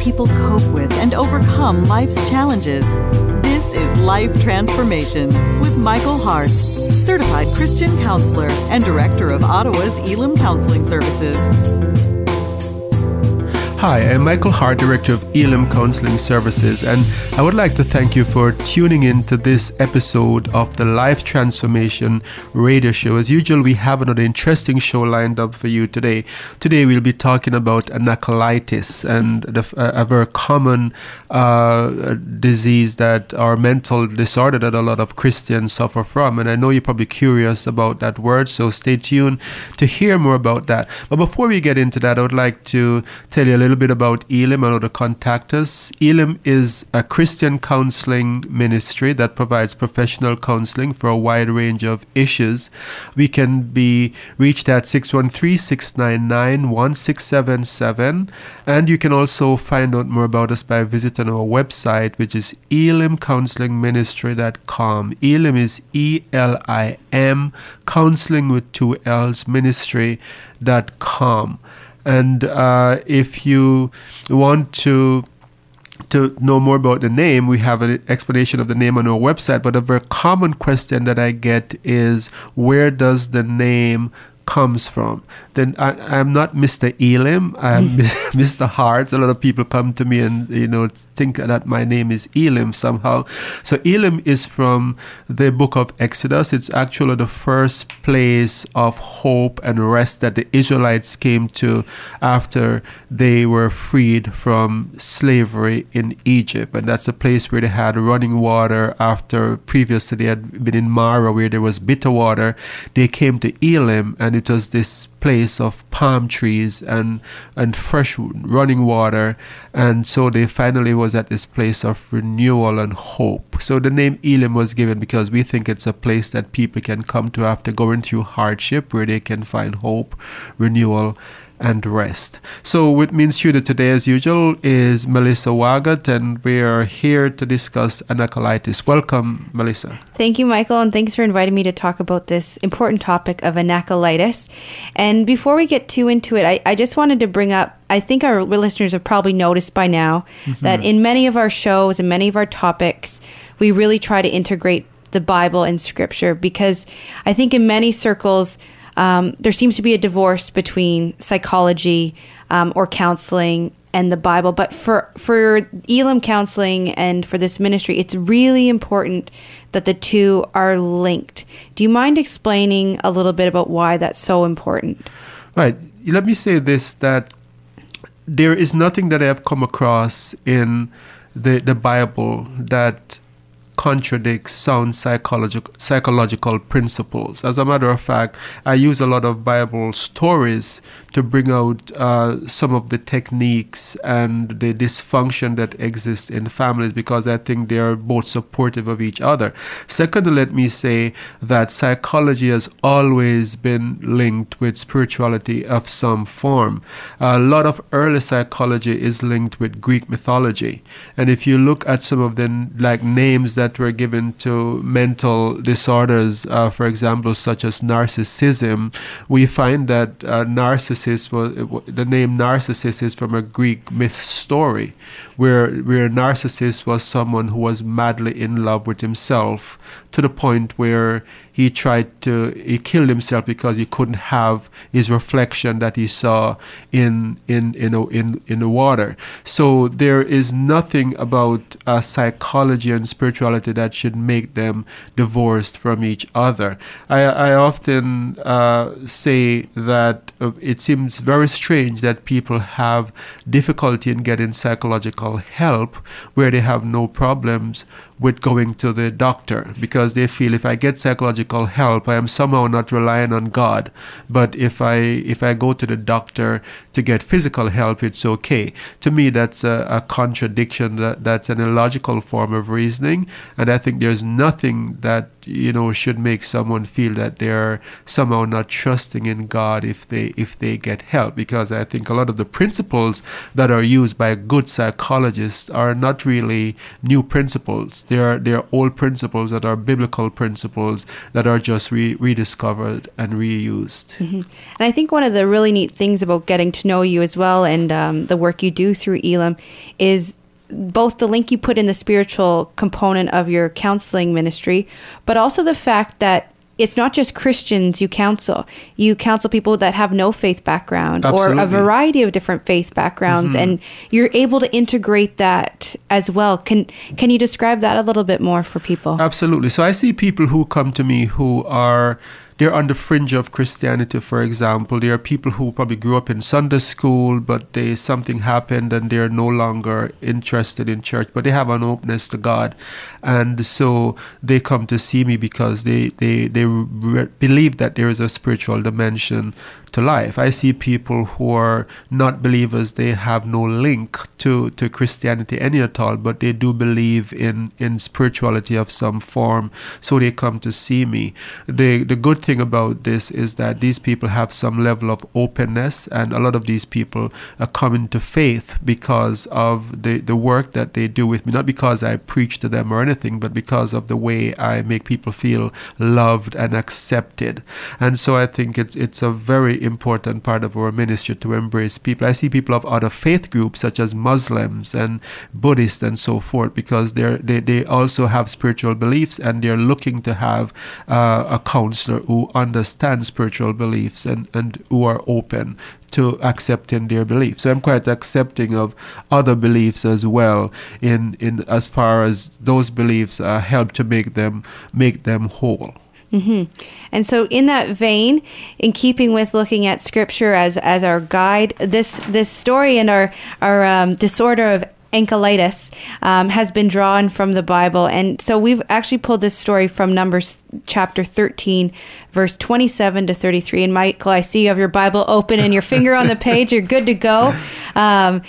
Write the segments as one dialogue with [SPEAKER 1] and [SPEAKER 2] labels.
[SPEAKER 1] people cope with and overcome life's challenges. This is Life Transformations with Michael Hart, certified Christian counselor and director of Ottawa's Elam Counseling Services.
[SPEAKER 2] Hi, I'm Michael Hart, Director of Elam Counseling Services, and I would like to thank you for tuning in to this episode of the Life Transformation Radio Show. As usual, we have another interesting show lined up for you today. Today, we'll be talking about Anakalitis and a very common disease or mental disorder that a lot of Christians suffer from. And I know you're probably curious about that word, so stay tuned to hear more about that. But before we get into that, I would like to tell you a little bit about Elam and how to contact us. Elam is a Christian counseling ministry that provides professional counseling for a wide range of issues. We can be reached at 613-699-1677, and you can also find out more about us by visiting our website, which is elamcounselingministry.com. Elam is E-L-I-M, counseling with 2 L's, ministry.com. And if you want to know more about the name, we have an explanation of the name on our website. But a very common question that I get is, where does the name comes from? Then I'm not Mr. Elam, I'm Mr. Hart. A lot of people come to me and think that my name is Elam somehow. So Elam is from the book of Exodus. It's actually the first place of hope and rest that the Israelites came to after they were freed from slavery in Egypt. And that's a place where they had running water after previously they had been in Mara where there was bitter water. They came to Elam, and it was this place of palm trees and fresh running water, and so they finally was at this place of renewal and hope. So the name Elam was given because we think it's a place that people can come to after going through hardship, where they can find hope, renewal, and rest. So with me in studio today, as usual, is Melissa Wagat, and we are here to discuss Anakalitis. Welcome, Melissa.
[SPEAKER 3] Thank you, Michael, and thanks for inviting me to talk about this important topic of Anakalitis. And before we get too into it, I just wanted to bring up, I think our listeners have probably noticed by now that in many of our shows and many of our topics, we really try to integrate the Bible and Scripture, because I think in many circles, there seems to be a divorce between psychology or counseling and the Bible. But for Elam Counseling and for this ministry, it's really important that the two are linked. Do you mind explaining a little bit about why that's so important?
[SPEAKER 2] Right. Let me say this, that there is nothing that I have come across in the Bible that contradicts sound psychological principles. As a matter of fact, I use a lot of Bible stories to bring out some of the techniques and the dysfunction that exists in families, because I think they are both supportive of each other. Secondly, let me say that psychology has always been linked with spirituality of some form. A lot of early psychology is linked with Greek mythology, and if you look at some of the names that were given to mental disorders, for example, such as narcissism, we find that the name Narcissus is from a Greek myth story, where Narcissus was someone who was madly in love with himself, to the point where he killed himself because he couldn't have his reflection that he saw in the water. So there is nothing about psychology and spirituality that should make them divorced from each other. I often say that it seems very strange that people have difficulty in getting psychological help where they have no problems with going to the doctor, because they feel, if I get psychological help, I am somehow not relying on God. But if I go to the doctor to get physical help, it's okay. To me, that's a contradiction. That's an illogical form of reasoning, and I think there's nothing that should make someone feel that they're somehow not trusting in God if they get help, because I think a lot of the principles that are used by good psychologists are not really new principles. They're old principles that are biblical principles that are just rediscovered and reused.
[SPEAKER 3] Mm-hmm. And I think one of the really neat things about getting to know you as well, and the work you do through Elam, is both the link you put in the spiritual component of your counseling ministry, but also the fact that it's not just Christians you counsel. You counsel people that have no faith background.
[SPEAKER 2] Absolutely.
[SPEAKER 3] Or a variety of different faith backgrounds, and you're able to integrate that as well. Can you describe that a little bit more for people?
[SPEAKER 2] Absolutely. So I see people who come to me who they're on the fringe of Christianity, for example. There are people who probably grew up in Sunday school, but something happened and they're no longer interested in church, but they have an openness to God. And so they come to see me because they believe that there is a spiritual dimension to life. I see people who are not believers. They have no link to Christianity any at all, but they do believe in spirituality of some form. So they come to see me. The good thing about this is that these people have some level of openness, and a lot of these people are coming to faith because of the work that they do with me, not because I preach to them or anything, but because of the way I make people feel loved and accepted. And so I think it's a very important part of our ministry to embrace people. I see people of other faith groups such as Muslims and Buddhists and so forth, because they also have spiritual beliefs, and they're looking to have a counselor who understand spiritual beliefs and who are open to accepting their beliefs. So I'm quite accepting of other beliefs as well, in as far as those beliefs help to make them whole.
[SPEAKER 3] Mm-hmm. And so in that vein, in keeping with looking at scripture as our guide, this story and our disorder of Anakalitis has been drawn from the Bible. And so we've actually pulled this story from Numbers chapter 13, verse 27 to 33. And Michael, I see you have your Bible open and your finger on the page. You're good to go. And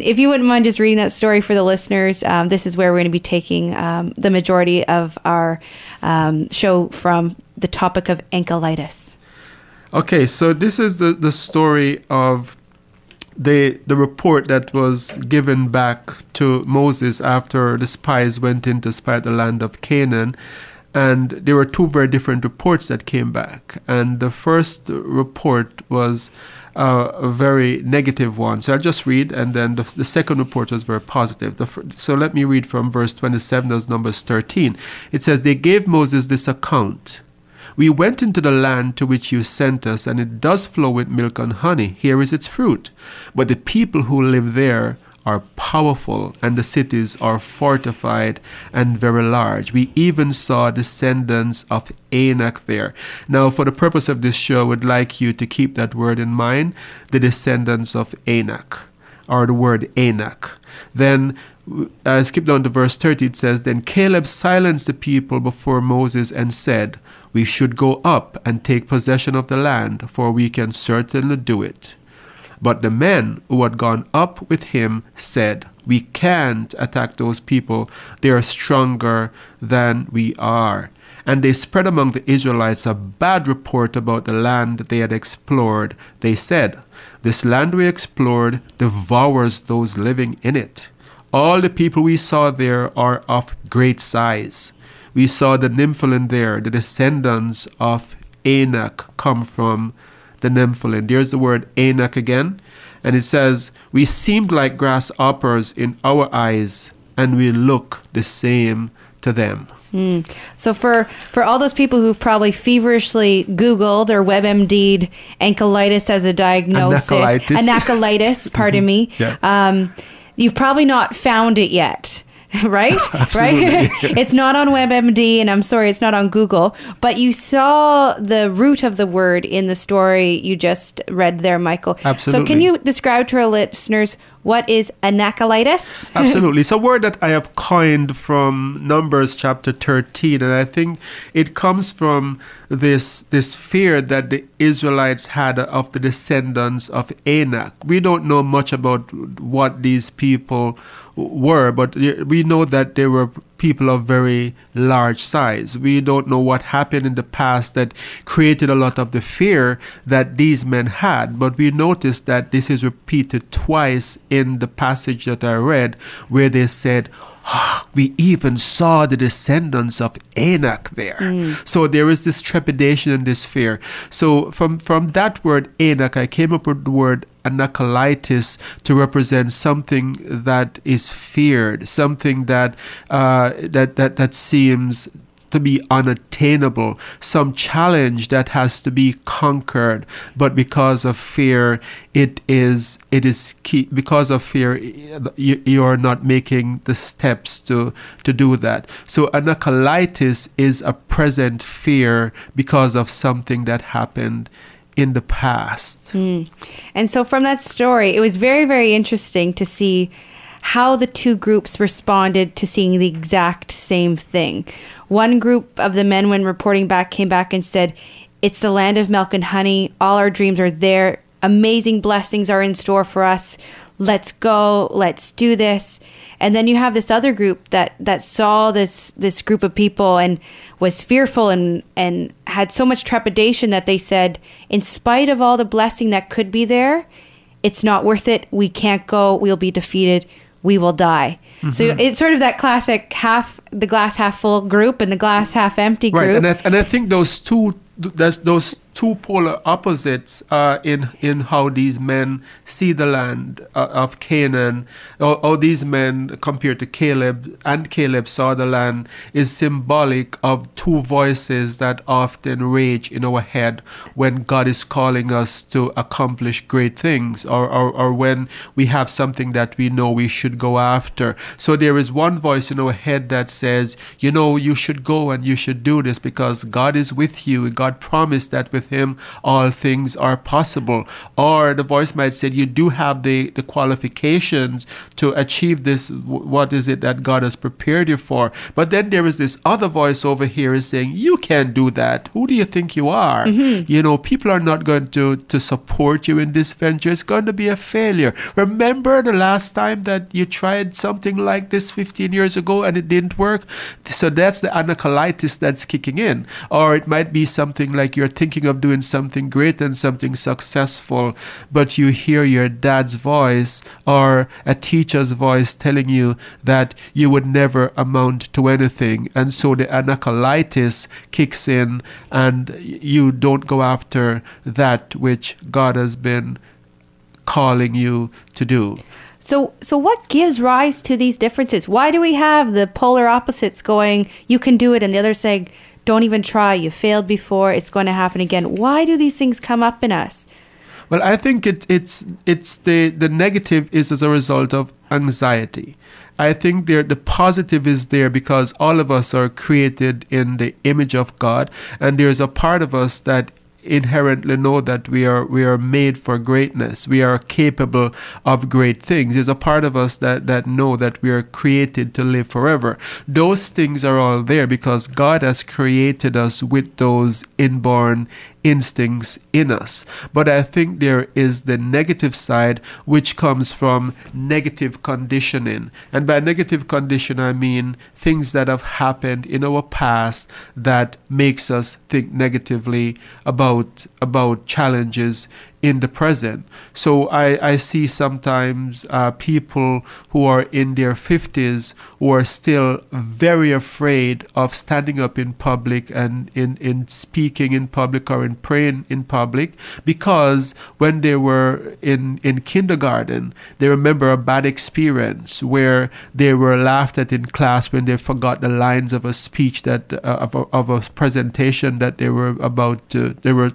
[SPEAKER 3] if you wouldn't mind just reading that story for the listeners, this is where we're going to be taking the majority of our show from the topic of Anakalitis.
[SPEAKER 2] Okay, so this is the story of the report that was given back to Moses after the spies went in to spy out the land of Canaan. And there were two very different reports that came back. And the first report was a very negative one. So I'll just read, and then the second report was very positive. So let me read from verse 27, that's Numbers 13. It says, "They gave Moses this account. We went into the land to which you sent us, and it does flow with milk and honey. Here is its fruit. But the people who live there are powerful, and the cities are fortified and very large. We even saw descendants of Anak there." Now, for the purpose of this show, I would like you to keep that word in mind, the descendants of Anak, or the word Anak. Then skip down to verse 30. It says, "Then Caleb silenced the people before Moses and said, 'We should go up and take possession of the land, for we can certainly do it.' But the men who had gone up with him said, 'We can't attack those people. They are stronger than we are.' And they spread among the Israelites a bad report about the land they had explored. They said, 'This land we explored devours those living in it. All the people we saw there are of great size. We saw the Nymphalin there, the descendants of Anak come from the Nymphalin.'" There's the word Anak again. And it says, "We seemed like grasshoppers in our eyes, and we look the same to them."
[SPEAKER 3] So for all those people who've probably feverishly Googled or WebMD'd Anakalitis as a diagnosis, Anakalitis, pardon me,
[SPEAKER 2] Yeah.
[SPEAKER 3] You've probably not found it yet. Right?
[SPEAKER 2] Absolutely.
[SPEAKER 3] Right? It's not on WebMD, and I'm sorry, it's not on Google, but you saw the root of the word in the story you just read there, Michael.
[SPEAKER 2] Absolutely.
[SPEAKER 3] So can you describe to our listeners what is Anakalitis?
[SPEAKER 2] Absolutely. It's a word that I have coined from Numbers chapter 13, and I think it comes from this fear that the Israelites had of the descendants of Anak. We don't know much about what these people were, but we we know that there were people of very large size. We don't know what happened in the past that created a lot of the fear that these men had, but we notice that this is repeated twice in the passage that I read, where they said, we even saw the descendants of Anak there. So there is this trepidation and this fear. So from that word Anak, I came up with the word Anakalitis to represent something that is feared, something that that seems to be unattainable, some challenge that has to be conquered, but because of fear, it is key. Because of fear, you are not making the steps to do that. So Anakalitis is a present fear because of something that happened in the past.
[SPEAKER 3] And so from that story, it was very, very interesting to see how the two groups responded to seeing the exact same thing. One group of the men, when reporting back, came back and said, it's the land of milk and honey. All our dreams are there. Amazing blessings are in store for us. Let's go. Let's do this. And then you have this other group that saw this group of people and was fearful and had so much trepidation that they said, in spite of all the blessing that could be there, it's not worth it. We can't go. We'll be defeated. We will die. So it's sort of that classic the glass half full group and the glass half empty group.
[SPEAKER 2] Right, and I think those two polar opposites in how these men see the land of Canaan, or these men compared to Caleb, and Caleb saw the land, is symbolic of two voices that often rage in our head when God is calling us to accomplish great things, or when we have something that we know we should go after. So there is one voice in our head that says, you should go and you should do this because God is with you. God promised that with him all things are possible. Or the voice might say, you do have the qualifications to achieve this. What is it that God has prepared you for? But then there is this other voice over here is saying, you can't do that. Who do you think you are? People are not going to support you in this venture. It's going to be a failure. Remember the last time that you tried something like this 15 years ago and it didn't work? So that's the Anakalitis that's kicking in. Or it might be something like you're thinking of doing something great and something successful, but you hear your dad's voice or a teacher's voice telling you that you would never amount to anything. And so the Anakalitis kicks in and you don't go after that which God has been calling you to do.
[SPEAKER 3] So what gives rise to these differences? Why do we have the polar opposites going, you can do it, and the other saying, don't even try, you failed before, it's going to happen again? Why do these things come up in us?
[SPEAKER 2] Well, I think it's the negative is as a result of anxiety. I think the positive is there because all of us are created in the image of God, and there's a part of us that inherently know that we are made for greatness. We are capable of great things. There's a part of us that know that we are created to live forever. Those things are all there because God has created us with those inborn instincts in us. But I think there is the negative side, which comes from negative conditioning. And by negative condition, I mean things that have happened in our past that makes us think negatively about challenges in the present. So I see sometimes people who are in their 50s who are still very afraid of standing up in public and in speaking in public or in praying in public, because when they were in kindergarten, they remember a bad experience where they were laughed at in class when they forgot the lines of a speech that of a presentation that they were about to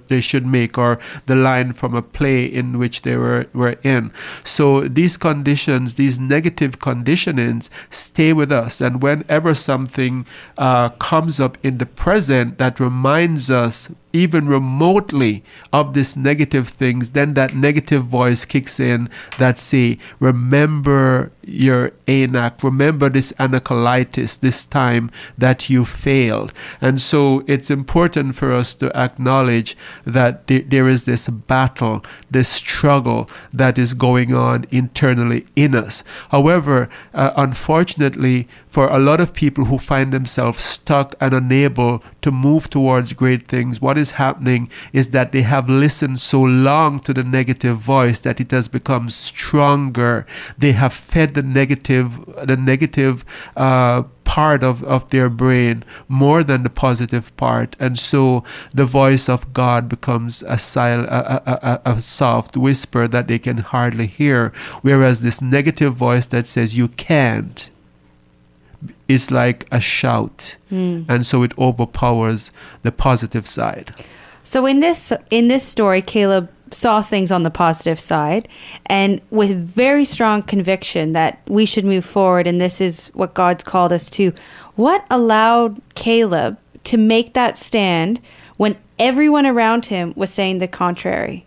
[SPEAKER 2] they should make, or the line from a play in which they were in. So these conditions, these negative conditionings stay with us, and whenever something comes up in the present that reminds us even remotely of this negative things, then that negative voice kicks in that say, remember your Anak, remember this Anakalitis, this time that you failed. And so it's important for us to acknowledge that there is this battle, this struggle that is going on internally in us. However, unfortunately, for a lot of people who find themselves stuck and unable to move towards great things, what is happening is that they have listened so long to the negative voice that it has become stronger. They have fed the negative part of their brain more than the positive part, and so the voice of God becomes a soft whisper that they can hardly hear, whereas this negative voice that says you can't is like a shout, and so it overpowers the positive side.
[SPEAKER 3] So in this story, Caleb saw things on the positive side, and with very strong conviction that we should move forward, and this is what God's called us to. What allowed Caleb to make that stand when everyone around him was saying the contrary?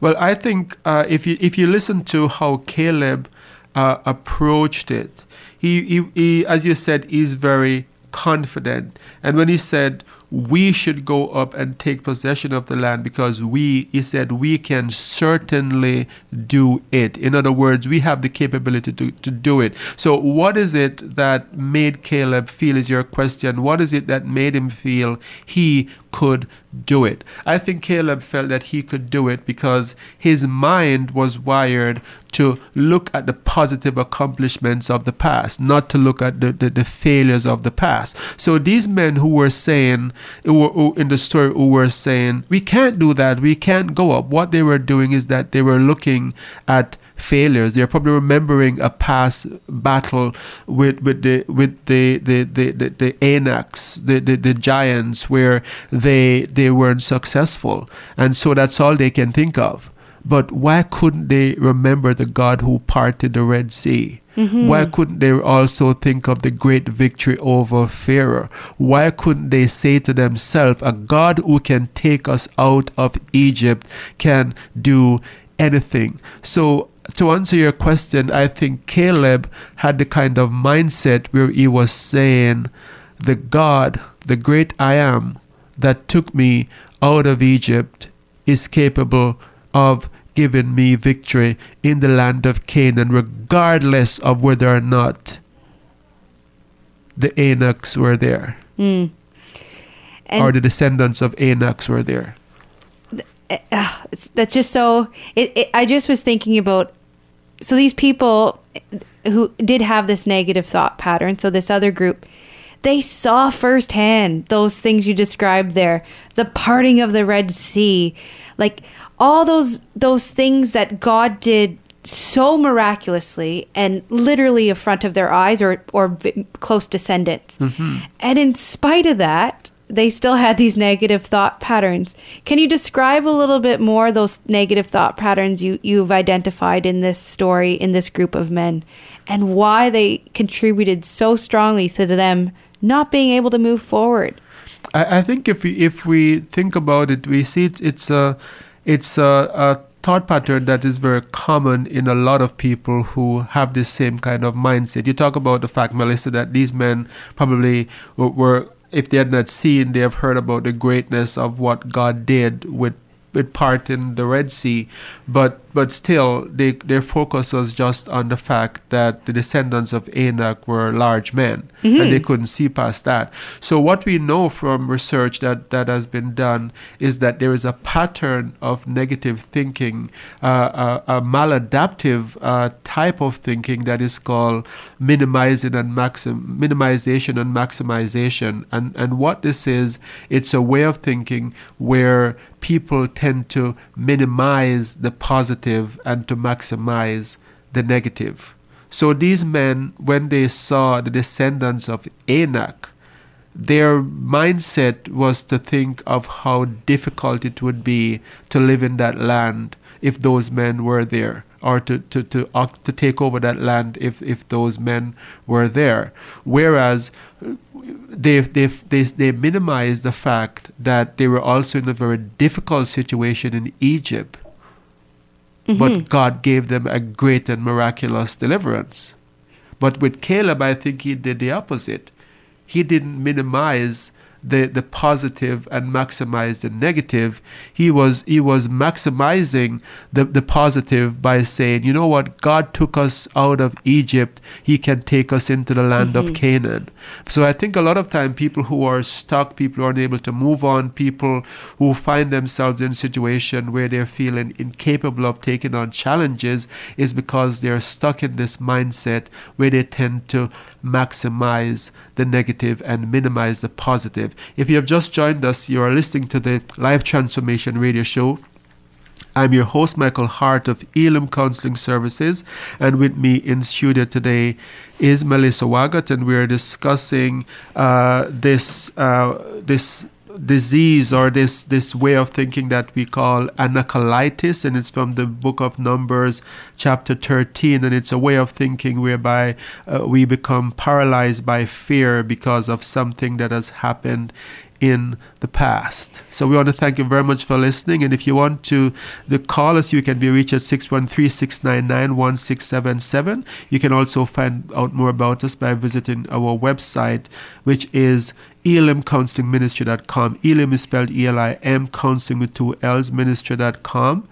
[SPEAKER 2] Well, I think if you listen to how Caleb approached it, he, as you said, is very confident. And when he said, we should go up and take possession of the land because he said, we can certainly do it. In other words, we have the capability to do it. So what is it that made Caleb feel, is your question, what is it that made him feel he could do it? I think Caleb felt that he could do it because his mind was wired to look at the positive accomplishments of the past, not to look at the failures of the past. So these men who were saying, who in the story, who were saying, we can't do that, we can't go up, what they were doing is that they were looking at failures. They're probably remembering a past battle with the Anaks, the giants, where they weren't successful, and so that's all they can think of. But why couldn't they remember the God who parted the Red Sea? Why couldn't they also think of the great victory over Pharaoh? Why couldn't they say to themselves, a God who can take us out of Egypt can do anything? So to answer your question, I think Caleb had the kind of mindset where he was saying, the God, the great I am that took me out of Egypt is capable of giving me victory in the land of Canaan, regardless of whether or not the Anaks were there, or the descendants of Anaks were there.
[SPEAKER 3] That's just so. I just was thinking about. So these people who did have this negative thought pattern. So this other group, they saw firsthand those things you described there, the parting of the Red Sea, like all those things that God did so miraculously and literally in front of their eyes, or close descendants. And in spite of that, they still had these negative thought patterns. Can you describe a little bit more those negative thought patterns you've identified in this story, in this group of men, and why they contributed so strongly to them not being able to move forward?
[SPEAKER 2] I think if we think about it, we see it's a thought pattern that is very common in a lot of people who have this same kind of mindset. You talk about the fact, Melissa, that these men probably were, if they had not seen, they have heard about the greatness of what God did with parting the Red Sea, but still their focus was just on the fact that the descendants of Anak were large men, and they couldn't see past that. So what we know from research that has been done is that there is a pattern of negative thinking, a maladaptive type of thinking that is called minimization and maximization. And what this is, it's a way of thinking where people tend to minimize the positive and to maximize the negative. So these men, when they saw the descendants of Anak, their mindset was to think of how difficult it would be to live in that land if those men were there, or to take over that land if those men were there. Whereas they minimized the fact that they were also in a very difficult situation in Egypt, but God gave them a great and miraculous deliverance. But with Caleb, I think he did the opposite. He didn't minimize the positive and maximize the negative. He was maximizing the positive by saying, you know what, God took us out of Egypt, He can take us into the land of Canaan. So I think a lot of time people who are stuck, people who are unable to move on, people who find themselves in a situation where they're feeling incapable of taking on challenges, is because they're stuck in this mindset where they tend to maximize the negative and minimize the positive. If you have just joined us, you are listening to the Life Transformation Radio Show. I'm your host, Michael Hart of Elam Counselling Services, and with me in studio today is Melissa Wagat, and we're discussing this disease, or this way of thinking that we call Anakalitis, and it's from the book of Numbers chapter 13, and it's a way of thinking whereby we become paralyzed by fear because of something that has happened in the past. So we want to thank you very much for listening, and if you want to call us, you can be reached at 613-699-1677. You can also find out more about us by visiting our website, which is elamcounselingministry.com. Elam is spelled E-L-I-M, counseling with 2 L's, ministry.com.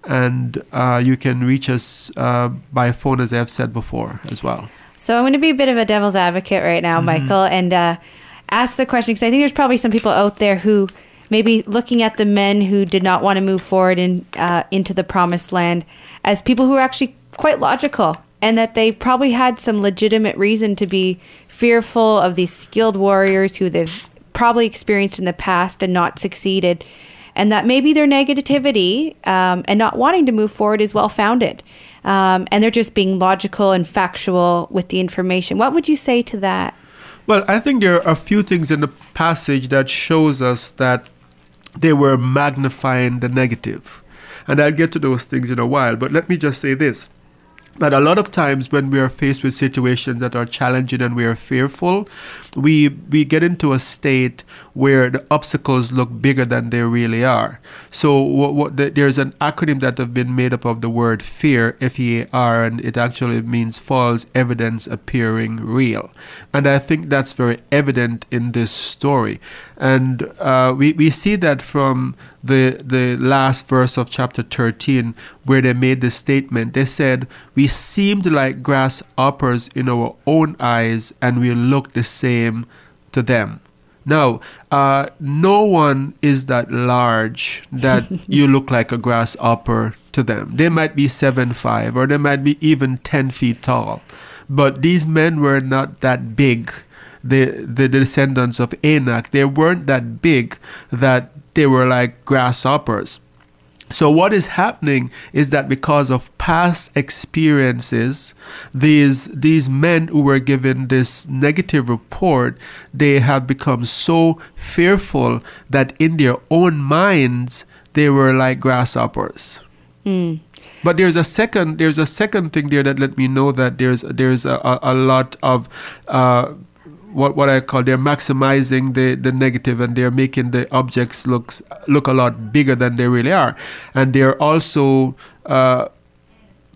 [SPEAKER 2] And you can reach us by phone, as I've said before, as well.
[SPEAKER 3] So I'm going to be a bit of a devil's advocate right now, Michael, and ask the question, because I think there's probably some people out there who maybe looking at the men who did not want to move forward into the promised land as people who are actually quite logical, and that they probably had some legitimate reason to be fearful of these skilled warriors who they've probably experienced in the past and not succeeded, and that maybe their negativity and not wanting to move forward is well-founded, and they're just being logical and factual with the information. What would you say to that?
[SPEAKER 2] Well, I think there are a few things in the passage that shows us that they were magnifying the negative. And I'll get to those things in a while, but let me just say this. But a lot of times when we are faced with situations that are challenging and we are fearful, we get into a state where the obstacles look bigger than they really are. So there's an acronym that have been made up of the word fear, F-E-A-R, and it actually means false evidence appearing real. And I think that's very evident in this story. And we see that from the last verse of chapter 13, where they made this statement. They said, we seemed like grasshoppers in our own eyes, and we looked the same to them. Now, no one is that large that you look like a grasshopper to them. They might be 7'5", or they might be even 10 feet tall. But these men were not that big. The descendants of Anak, they weren't that big that they were like grasshoppers. So what is happening is that because of past experiences, these men who were given this negative report, they have become so fearful that in their own minds they were like grasshoppers. But there's a second thing there that let me know that there's a lot of what I call, they're maximizing the negative, and they're making the objects look a lot bigger than they really are, and they're also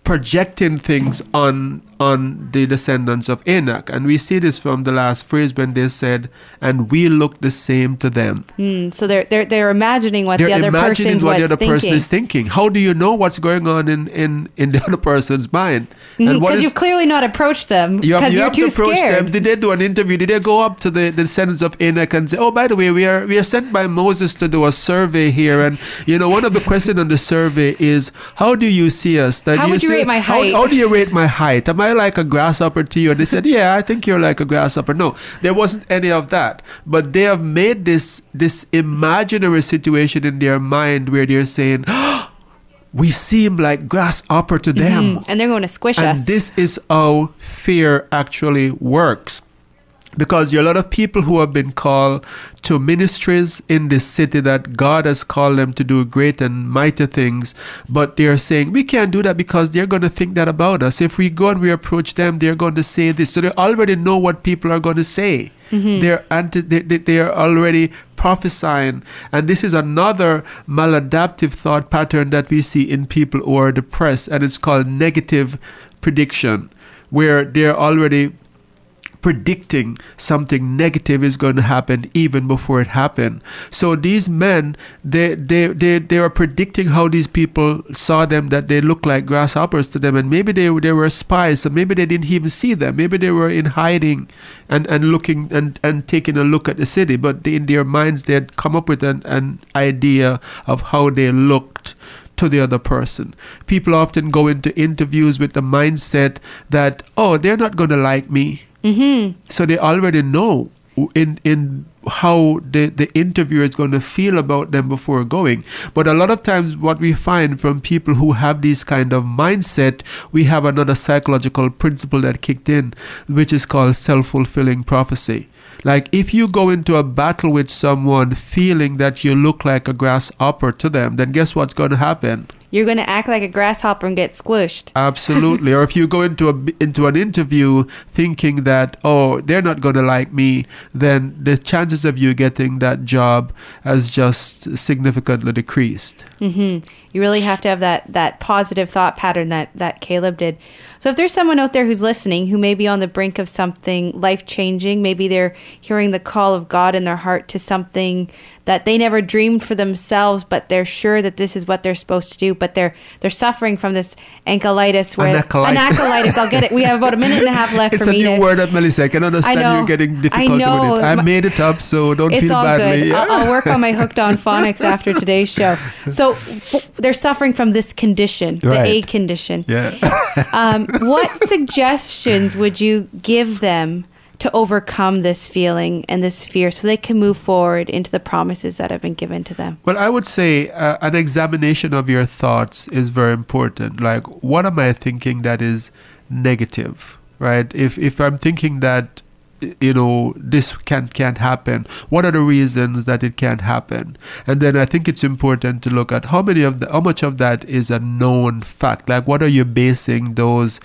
[SPEAKER 2] projecting things on the descendants of Anak. And we see this from the last phrase when they said, and we look the same to them.
[SPEAKER 3] So they're imagining what the other person is thinking.
[SPEAKER 2] How do you know what's going on in the other person's mind?
[SPEAKER 3] Because you've clearly not approached them because you're too scared.
[SPEAKER 2] Them. Did they do an interview? Did they go up to the descendants of Anak and say, oh, by the way, we are sent by Moses to do a survey here, and one of the questions on the survey is, how do you see us?
[SPEAKER 3] How would you rate my height?
[SPEAKER 2] How do you rate my height? Am I like a grasshopper to you? And they said, yeah, I think you're like a grasshopper. No, there wasn't any of that. But they have made this imaginary situation in their mind where they're saying, we seem like grasshopper to them.
[SPEAKER 3] And they're going to squish us.
[SPEAKER 2] And this is how fear actually works. Because there are a lot of people who have been called to ministries in this city that God has called them to do great and mighty things, but they're saying, we can't do that because they're going to think that about us. If we go and we approach them, they're going to say this. So they already know what people are going to say. They are already prophesying. And this is another maladaptive thought pattern that we see in people who are depressed, and it's called negative prediction, where they're already predicting something negative is going to happen even before it happened. So these men, they are predicting how these people saw them, that they look like grasshoppers to them, and maybe they were spies, so maybe they didn't even see them. Maybe they were in hiding and looking and taking a look at the city, but in their minds they had come up with an idea of how they looked to the other person. People often go into interviews with the mindset that, oh, they're not going to like me. So they already know in how the interviewer is going to feel about them before going. But a lot of times what we find from people who have this kind of mindset, we have another psychological principle that kicked in, which is called self-fulfilling prophecy. Like if you go into a battle with someone feeling that you look like a grasshopper to them, then guess what's going to happen?
[SPEAKER 3] You're going to act like a grasshopper and get squished.
[SPEAKER 2] Absolutely. Or if you go into an interview thinking that, oh, they're not going to like me, then the chances of you getting that job has just significantly decreased.
[SPEAKER 3] You really have to have that positive thought pattern that Caleb did. So if there's someone out there who's listening who may be on the brink of something life-changing, maybe they're hearing the call of God in their heart to something that they never dreamed for themselves, but they're sure that this is what they're supposed to do, but they're suffering from this Anakalitis. Anakalitis. I'll get it. We have about a minute and a half left for me.
[SPEAKER 2] It's a new word that Melissa, I can understand you're getting difficult with it. I made it up, so don't feel badly.
[SPEAKER 3] It's all good. I'll work on my hooked on phonics after today's show. So they're suffering from this condition, the A condition.
[SPEAKER 2] Yeah.
[SPEAKER 3] What suggestions would you give them to overcome this feeling and this fear so they can move forward into the promises that have been given to them?
[SPEAKER 2] Well, I would say an examination of your thoughts is very important. Like, what am I thinking that is negative, right? If I'm thinking that, this can't happen, what are the reasons that it can't hapen? And then I think it's important to look at how much of that is a known fact. Like, what are you basing those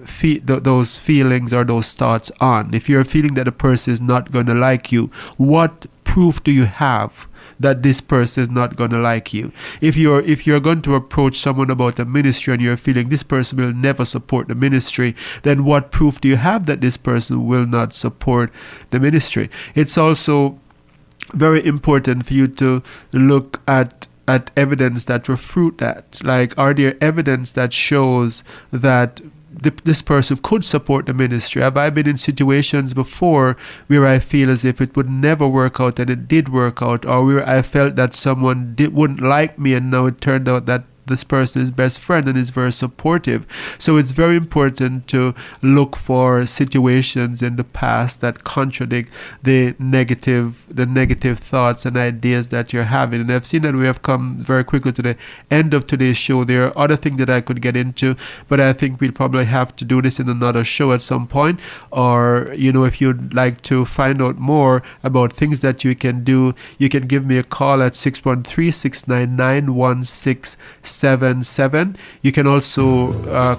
[SPEAKER 2] feelings or those thoughts on? If you're feeling that a person is not going to like you, what proof do you have that this person is not going to like you? If you're going to approach someone about a ministry and you're feeling this person will never support the ministry, then what proof do you have that this person will not support the ministry? It's also very important for you to look at evidence that refute that. Like, are there evidence that shows that this person could support the ministry? Have I been in situations before where I feel as if it would never work out and it did work out, or where I felt that someone wouldn't like me and now it turned out that this person is best friend and is very supportive? So it's very important to look for situations in the past that contradict the negative thoughts and ideas that you're having. And I've seen that we have come very quickly to the end of today's show. There are other things that I could get into, but I think we'll probably have to do this in another show at some point. Or, if you'd like to find out more about things that you can do, you can give me a call at 613-699-1677. You can also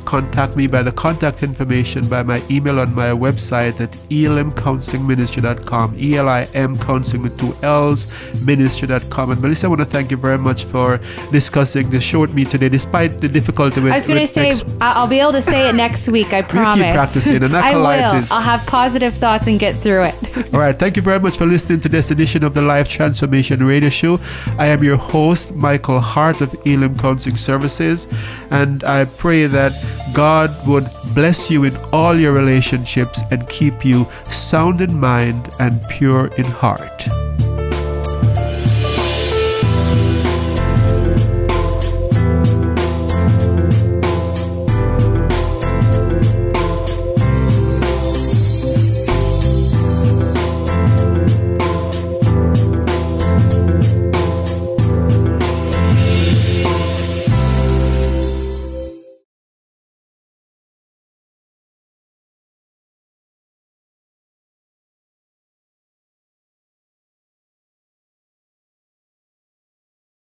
[SPEAKER 2] contact me by the contact information by my email on my website at elamcounselingministry.com, ELIM counseling with 2 L's ministry.com. And Melissa, I want to thank you very much for discussing the show with me today, despite the difficulty with...
[SPEAKER 3] I was going to say, I'll be able to say it next week, I promise.
[SPEAKER 2] You keep practicing. Anakalitis.
[SPEAKER 3] I will. I'll have positive thoughts and get through it.
[SPEAKER 2] All right. Thank you very much for listening to this edition of the Life Transformation Radio Show. I am your host, Michael Hart of Elam Counseling Services, and I pray that God would bless you in all your relationships and keep you sound in mind and pure in heart.